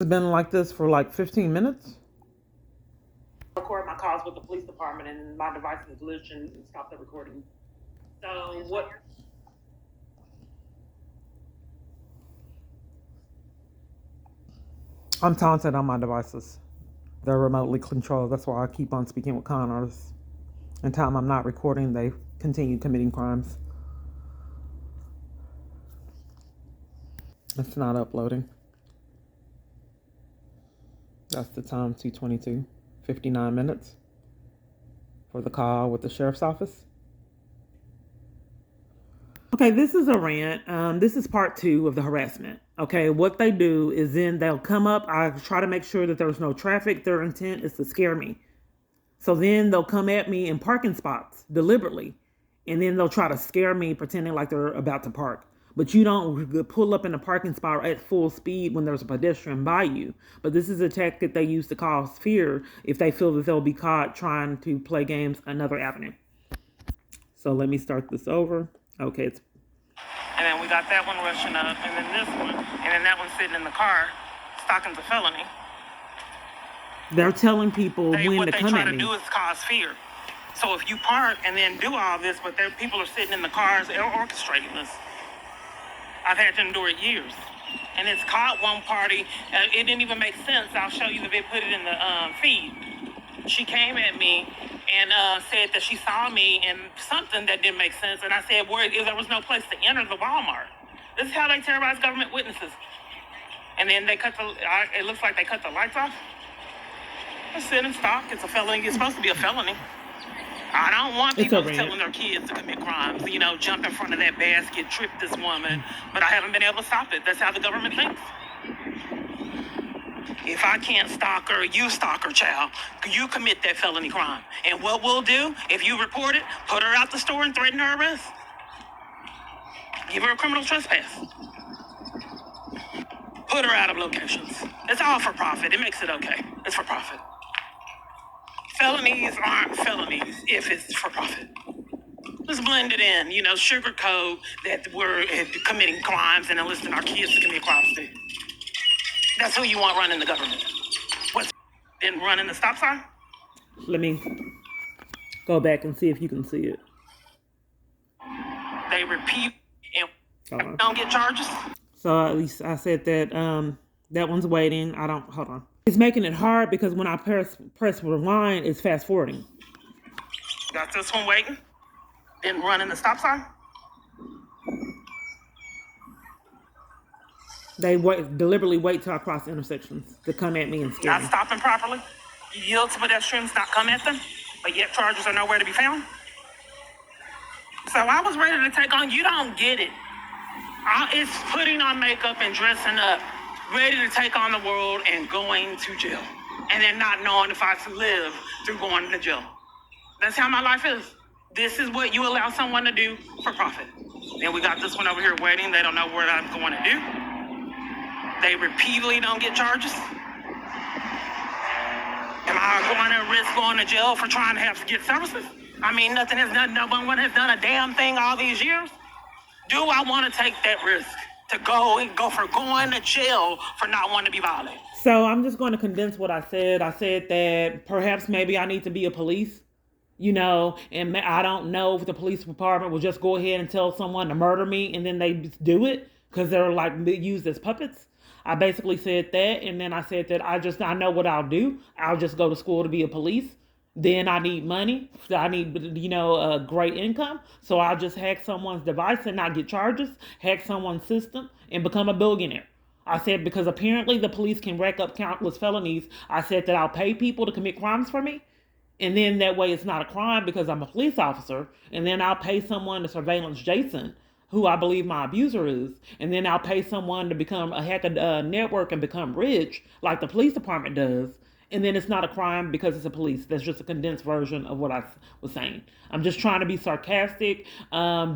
It's been like this for like 15 minutes. Record my calls with the police department, and my device is glitched and stopped the recording. So what? I'm taunted on my devices. They're remotely controlled. That's why I keep on speaking with con artists. And time I'm not recording, they continue committing crimes. It's not uploading. That's the time, 2:22, 59 minutes for the call with the sheriff's office. Okay, this is a rant. This is part 2 of the harassment. Okay, what they do is then they'll come up. I try to make sure that there's no traffic. Their intent is to scare me. So then they'll come at me in parking spots deliberately. And then they'll try to scare me pretending like they're about to park. But you don't pull up in a parking spot at full speed when there's a pedestrian by you. But this is a tactic they use to cause fear if they feel that they'll be caught trying to play games another avenue. So let me start this over. Okay, it's. And then we got that one rushing up, and then this one, and then that one sitting in the car, stalking the felony. They're telling people when to come at me. What they try to do is cause fear. So if you park and then do all this, but people are sitting in the cars orchestrating this. I've had to endure it years. And it's caught one party. It didn't even make sense. I'll show you the video, put it in the feed. She came at me and said that she saw me in something that didn't make sense. And I said, there was no place to enter the Walmart. This is how they terrorize government witnesses. And then they it looks like they cut the lights off. I sit and stop. It's a felony. It's supposed to be a felony. I don't want people telling their kids to commit crimes, jump in front of that basket, trip this woman, but I haven't been able to stop it. That's how the government thinks. If I can't stalk her, you stalk her, child. You commit that felony crime. And what we'll do, if you report it, put her out the store and threaten her arrest. Give her a criminal trespass. Put her out of locations. It's all for profit. It makes it okay. It's for profit. Felonies aren't felonies if it's for profit. Just blend it in, sugarcoat that we're committing crimes and enlisting our kids to commit crimes too. That's who you want running the government. What's then running the stop sign? Let me go back and see if you can see it. They repeat and don't get charges. So at least I said that that one's waiting. Hold on. It's making it hard because when I press rewind, it's fast forwarding. Got this one waiting. Then running the stop sign. They deliberately wait till I cross intersections to come at me and scare me. Not stopping properly. You yield to pedestrians, not come at them, but yet charges are nowhere to be found. So I was ready to take on. You don't get it. It's putting on makeup and dressing up, ready to take on the world and going to jail, and then not knowing if I live through going to jail. That's how my life is. This is what you allow someone to do for profit. And we got this one over here waiting. They don't know what I'm going to do. They repeatedly don't get charges. Am I going to risk going to jail for trying to get services? I mean, no one has done a damn thing all these years. Do I want to take that risk to go for going to jail for not wanting to be violated? So I'm just going to condense what I said. I said that perhaps maybe I need to be a police, and I don't know if the police department will just go ahead and tell someone to murder me and then they do it because they're like used as puppets. I basically said that, and then I said that I know what I'll do. I'll just go to school to be a police. Then I need money. I need, a great income. So I'll just hack someone's device and not get charges, hack someone's system, and become a billionaire. I said because apparently the police can rack up countless felonies. I said that I'll pay people to commit crimes for me. And then that way it's not a crime because I'm a police officer. And then I'll pay someone to surveillance Jason, who I believe my abuser is, and then I'll pay someone to hack a network and become rich, like the police department does, and then it's not a crime because it's a police. That's just a condensed version of what I was saying. I'm just trying to be sarcastic.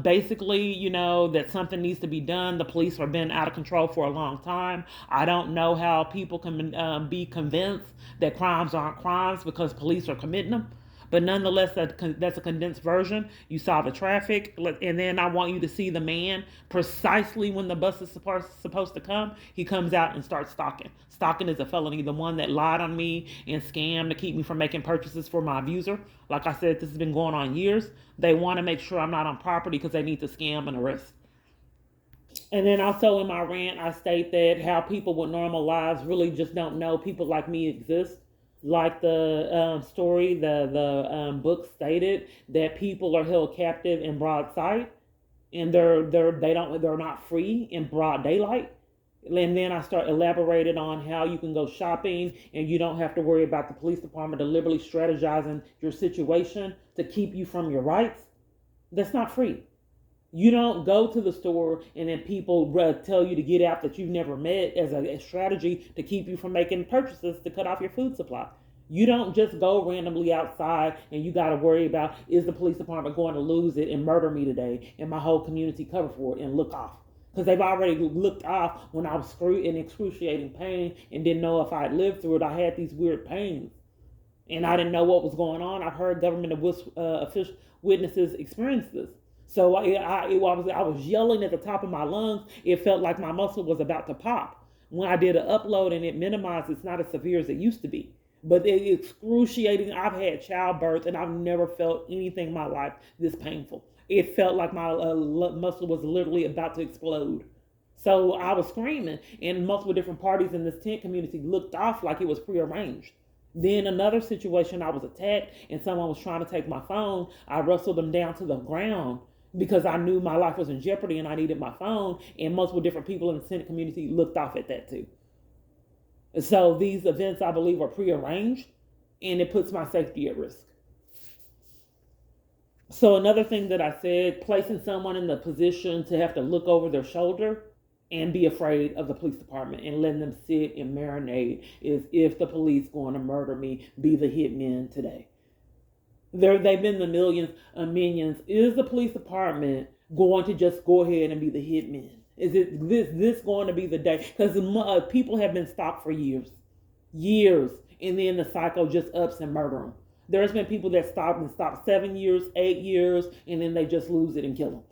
Basically, that something needs to be done. The police have been out of control for a long time. I don't know how people can be convinced that crimes aren't crimes because police are committing them. But nonetheless, that's a condensed version. You saw the traffic, and then I want you to see the man precisely when the bus is supposed to come. He comes out and starts stalking. Stalking is a felony. The one that lied on me and scammed to keep me from making purchases for my abuser. Like I said, this has been going on years. They want to make sure I'm not on property because they need to scam and arrest. And then also in my rant, I state that how people with normal lives really just don't know people like me exist. Like the story, the book stated that people are held captive in broad sight, and they're not free in broad daylight. And then I start elaborating on how you can go shopping and you don't have to worry about the police department deliberately strategizing your situation to keep you from your rights. That's not free. You don't go to the store and then people tell you to get out that you've never met as a strategy to keep you from making purchases to cut off your food supply. You don't just go randomly outside and you got to worry about, is the police department going to lose it and murder me today and my whole community cover for it and look off. Because they've already looked off when I was in excruciating pain and didn't know if I'd lived through it. I had these weird pains and I didn't know what was going on. I've heard government official witnesses experience this. So I was yelling at the top of my lungs. It felt like my muscle was about to pop. When I did an upload and it minimized, it's not as severe as it used to be. But it's excruciating. I've had childbirth and I've never felt anything in my life this painful. It felt like my muscle was literally about to explode. So I was screaming, and multiple different parties in this tent community looked off like it was prearranged. Then another situation, I was attacked and someone was trying to take my phone. I wrestled them down to the ground because I knew my life was in jeopardy and I needed my phone, and multiple different people in the tent community looked off at that too. So these events, I believe, are prearranged, and it puts my safety at risk. So another thing that I said, placing someone in the position to have to look over their shoulder and be afraid of the police department and letting them sit and marinate is, if the police going to murder me, be the hitmen today. They've been the millions of minions. Is the police department going to just go ahead and be the hitmen? Is it this going to be the day? Because people have been stopped for years, and then the cycle just ups and murder them. There's been people that stop 7 years, 8 years, and then they just lose it and kill them.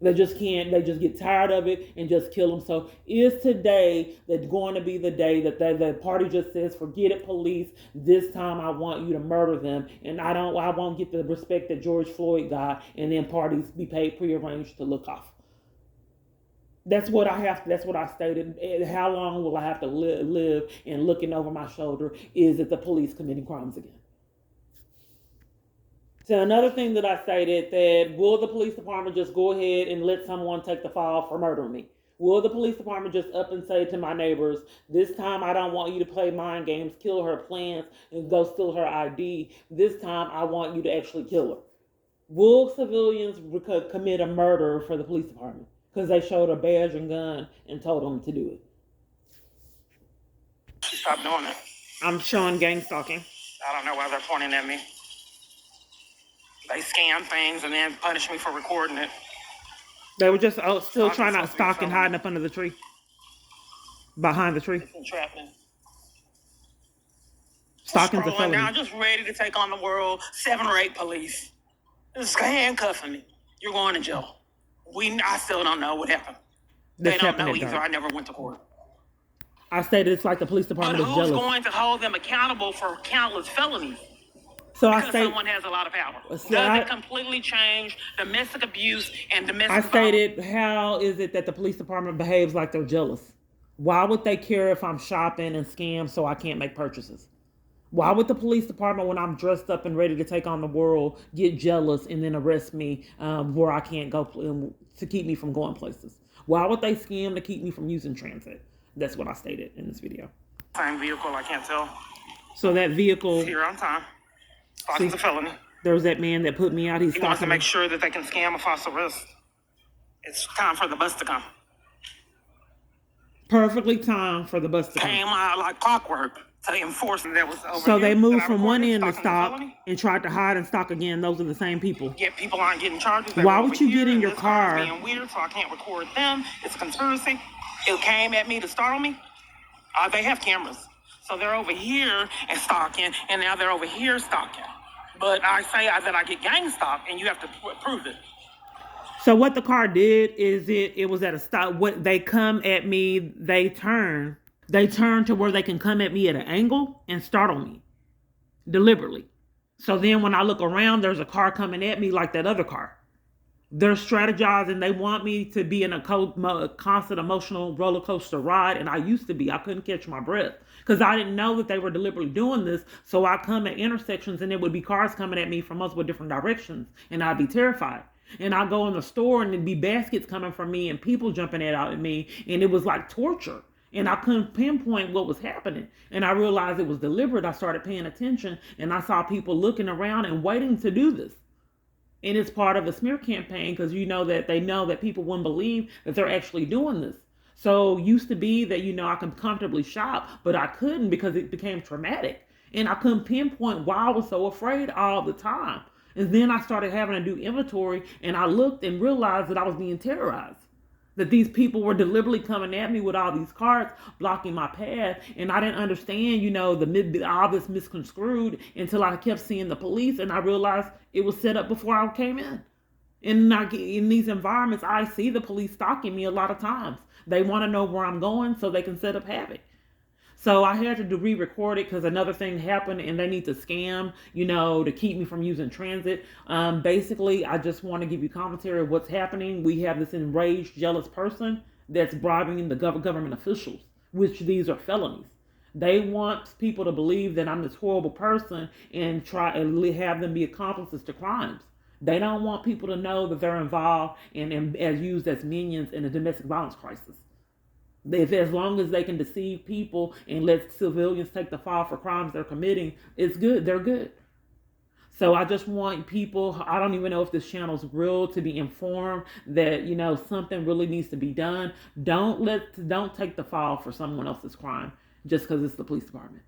They just can't. They just get tired of it and just kill them. So is today that going to be the day that the party just says, forget it, police. This time I want you to murder them, and I won't get the respect that George Floyd got, and then parties be paid prearranged to look off. That's what I have. That's what I stated. How long will I have to live and looking over my shoulder? Is it the police committing crimes again? So another thing that I stated, that will the police department just go ahead and let someone take the fall for murdering me? Will the police department just up and say to my neighbors, this time I don't want you to play mind games, kill her plants, and go steal her ID. This time I want you to actually kill her. Will civilians commit a murder for the police department because they showed a badge and gun and told them to do it? Stop doing it. I'm showing gang stalking. I don't know why they're pointing at me. They scam things and then punish me for recording it. They were just still trying to stalk and hiding up under the tree. Behind the tree. It's entrapment. Stalking's a felony. Now, just ready to take on the world. 7 or 8 police. Just handcuffing me. You're going to jail. I still don't know what happened. They don't know either. I never went to court. I stated it's like the police department is jealous. But who's going to hold them accountable for countless felonies? So because someone has a lot of power. Does it completely change domestic abuse and domestic violence? I stated, how is it that the police department behaves like they're jealous? Why would they care if I'm shopping and scam so I can't make purchases? Why would the police department, when I'm dressed up and ready to take on the world, get jealous and then arrest me where I can't go to keep me from going places? Why would they scam to keep me from using transit? That's what I stated in this video. Same vehicle, I can't tell. So that vehicle... It's here on time. Stalking's a felony. There was that man that put me out. He wants to make sure that they can scam a false arrest. It's time for the bus to come. Perfectly timed for the bus to come. Came out like clockwork to enforce that was over. So they moved from one end to stop and tried to hide and stalk again. Those are the same people. Yet people aren't getting charges. Why would you get in your car? It's being weird, so I can't record them. It's a conspiracy. It came at me to startle me. They have cameras. So they're over here and stalking, and now they're over here stalking. But I say that I get gang stop, and you have to prove it. So what the car did is it was at a stop. What they come at me, they turn to where they can come at me at an angle and startle me deliberately. So then when I look around, there's a car coming at me like that other car. They're strategizing. They want me to be in a constant emotional roller coaster ride. And I used to be. I couldn't catch my breath because I didn't know that they were deliberately doing this. So I come at intersections and there would be cars coming at me from multiple different directions. And I'd be terrified. And I go in the store and there'd be baskets coming from me and people jumping out at me. And it was like torture. And I couldn't pinpoint what was happening. And I realized it was deliberate. I started paying attention and I saw people looking around and waiting to do this. And it's part of a smear campaign because you know that they know that people wouldn't believe that they're actually doing this. So used to be that, I could comfortably shop, but I couldn't because it became traumatic. And I couldn't pinpoint why I was so afraid all the time. And then I started having to do inventory and I looked and realized that I was being terrorized. That these people were deliberately coming at me with all these carts blocking my path, and I didn't understand, all this misconstrued until I kept seeing the police, and I realized it was set up before I came in. And in these environments, I see the police stalking me a lot of times. They want to know where I'm going so they can set up havoc. So I had to re-record it because another thing happened and they need to scam, to keep me from using transit. Basically, I just want to give you commentary of what's happening. We have this enraged, jealous person that's bribing the government officials, which these are felonies. They want people to believe that I'm this horrible person and try and have them be accomplices to crimes. They don't want people to know that they're involved and as used as minions in a domestic violence crisis. As long as they can deceive people and let civilians take the fall for crimes they're committing, it's good. They're good. So I just want people, I don't even know if this channel's real, to be informed that, something really needs to be done. Don't take the fall for someone else's crime just because it's the police department.